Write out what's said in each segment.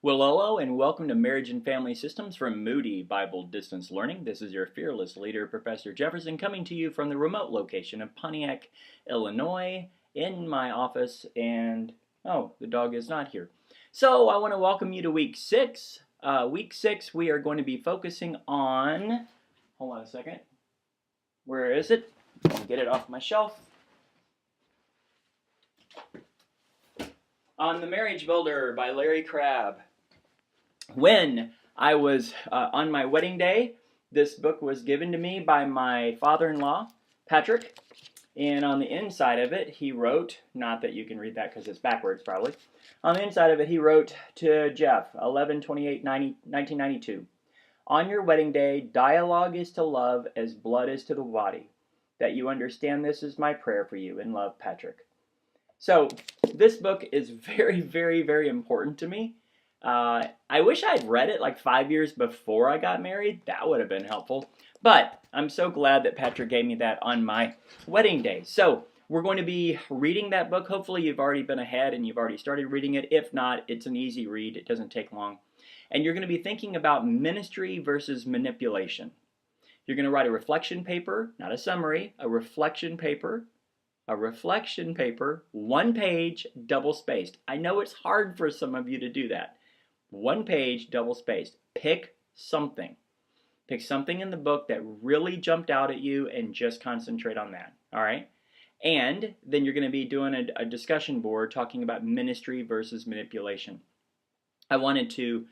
Well, hello, and welcome to Marriage and Family Systems from Moody Bible Distance Learning. This is your fearless leader, Professor Jefferson, coming to you from the remote location of Pontiac, Illinois, in my office, and oh, the dog is not here. So, I want to welcome you to week 6. Week 6, we are going to be focusing on, hold on a second, where is it? Let me get it off my shelf. On The Marriage Builder by Larry Crabb. When I was on my wedding day, this book was given to me by my father-in-law, Patrick, and on the inside of it, he wrote, not that you can read that because it's backwards probably, on the inside of it, he wrote to Jeff, 11/28/1992, on your wedding day, dialogue is to love as blood is to the body. That you understand this is my prayer for you. In love, Patrick. So this book is very, very, very important to me. I wish I'd read it like 5 years before I got married. That would have been helpful. But I'm so glad that Patrick gave me that on my wedding day. So we're going to be reading that book. Hopefully you've already been ahead and you've already started reading it. If not, it's an easy read. It doesn't take long. And you're going to be thinking about ministry versus manipulation. You're going to write a reflection paper, not a summary, a reflection paper. A reflection paper, 1 page, double spaced. I know it's hard for some of you to do that. 1 page, double spaced. Pick something. Pick something in the book that really jumped out at you and just concentrate on that. All right? And then you're going to be doing a discussion board talking about ministry versus manipulation. I wanted to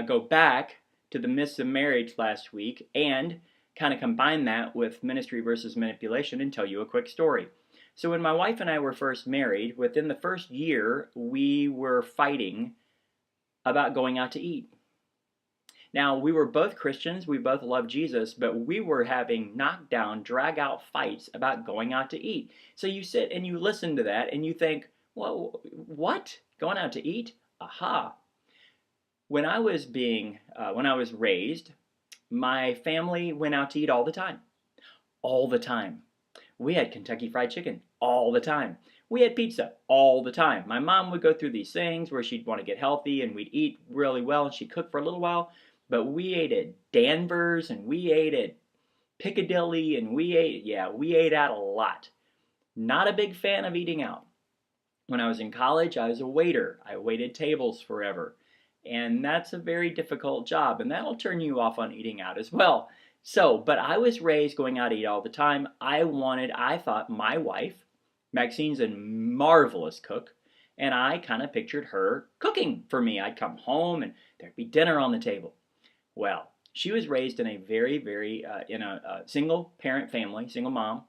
go back to the myths of marriage last week and kind of combine that with ministry versus manipulation and tell you a quick story. So when my wife and I were first married, within the first year, we were fighting about going out to eat. Now, we were both Christians, we both loved Jesus, but we were having knockdown, drag-out fights about going out to eat. So you sit and you listen to that and you think, well, what? Going out to eat? Aha. When I was raised, my family went out to eat all the time. All the time. We had Kentucky Fried Chicken all the time. We had pizza all the time. My mom would go through these things where she'd want to get healthy and we'd eat really well and she'd cook for a little while. But we ate at Danvers and we ate at Piccadilly and we ate out a lot. Not a big fan of eating out. When I was in college, I was a waiter. I waited tables forever. And that's a very difficult job and that'll turn you off on eating out as well. So, but I was raised going out to eat all the time. I thought my wife, Maxine's a marvelous cook, and I kind of pictured her cooking for me. I'd come home and there'd be dinner on the table. Well, she was raised in a in a single parent family, single mom,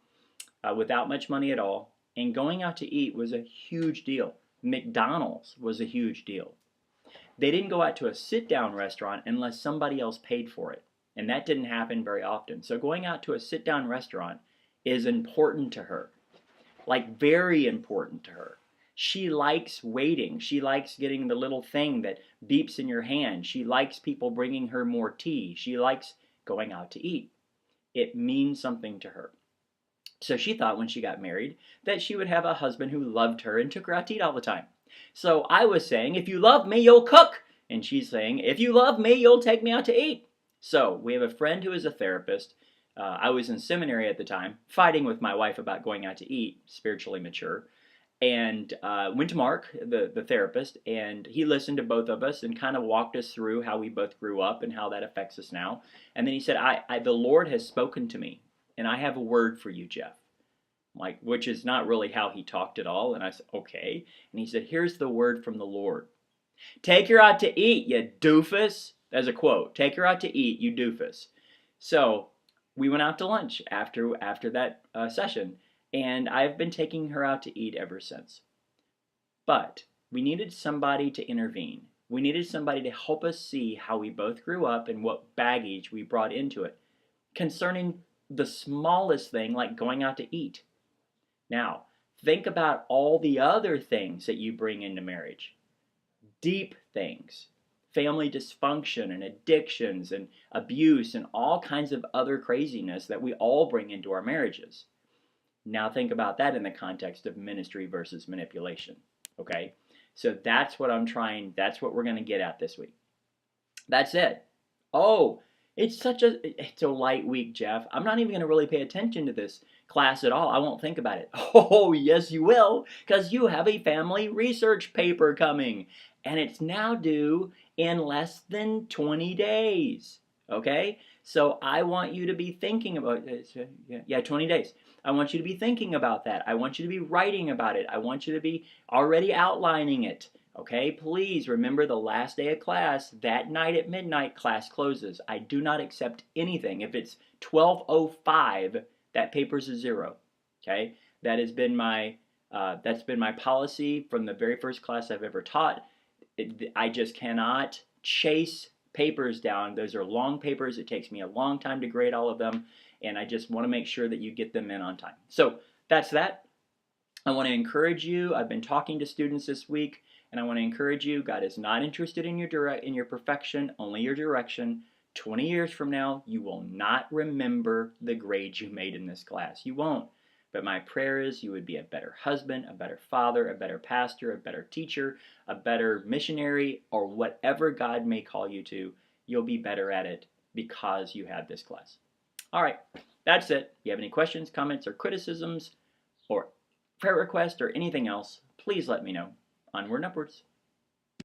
without much money at all, and going out to eat was a huge deal. McDonald's was a huge deal. They didn't go out to a sit-down restaurant unless somebody else paid for it. And that didn't happen very often. So going out to a sit-down restaurant is important to her. Like very important to her. She likes waiting. She likes getting the little thing that beeps in your hand. She likes people bringing her more tea. She likes going out to eat. It means something to her. So she thought when she got married that she would have a husband who loved her and took her out to eat all the time. So I was saying, if you love me, you'll cook. And she's saying, if you love me, you'll take me out to eat. So we have a friend who is a therapist. I was in seminary at the time, fighting with my wife about going out to eat, spiritually mature, and went to Mark, the therapist, and he listened to both of us and kind of walked us through how we both grew up and how that affects us now. And then he said, the Lord has spoken to me, and I have a word for you, Jeff. Like, which is not really how he talked at all. And I said, okay. And he said, here's the word from the Lord. Take her out to eat, you doofus. As a quote, take her out to eat, you doofus. So we went out to lunch after that session, and I've been taking her out to eat ever since. But we needed somebody to intervene. We needed somebody to help us see how we both grew up and what baggage we brought into it concerning the smallest thing like going out to eat. Now, think about all the other things that you bring into marriage. Deep things. Family dysfunction and addictions and abuse and all kinds of other craziness that we all bring into our marriages. Now think about that in the context of ministry versus manipulation, okay? So that's what that's what we're going to get at this week. That's it. Oh, it's a light week, Jeff. I'm not even going to really pay attention to this class at all. I won't think about it. Oh, yes, you will, because you have a family research paper coming, and it's now due in less than 20 days. Okay? So I want you to be thinking about this. 20 days. I want you to be thinking about that. I want you to be writing about it. I want you to be already outlining it. Okay, please remember the last day of class, that night at midnight, class closes. I do not accept anything. If it's 12:05, that paper's a 0. Okay, that's been my policy from the very first class I've ever taught. I just cannot chase papers down. Those are long papers. It takes me a long time to grade all of them, and I just want to make sure that you get them in on time. So that's that. I want to encourage you. I've been talking to students this week. And I want to encourage you, God is not interested in your perfection, only your direction. 20 years from now, you will not remember the grades you made in this class. You won't. But my prayer is you would be a better husband, a better father, a better pastor, a better teacher, a better missionary, or whatever God may call you to. You'll be better at it because you had this class. All right, that's it. If you have any questions, comments, or criticisms, or prayer requests, or anything else, please let me know. Onward and upwards.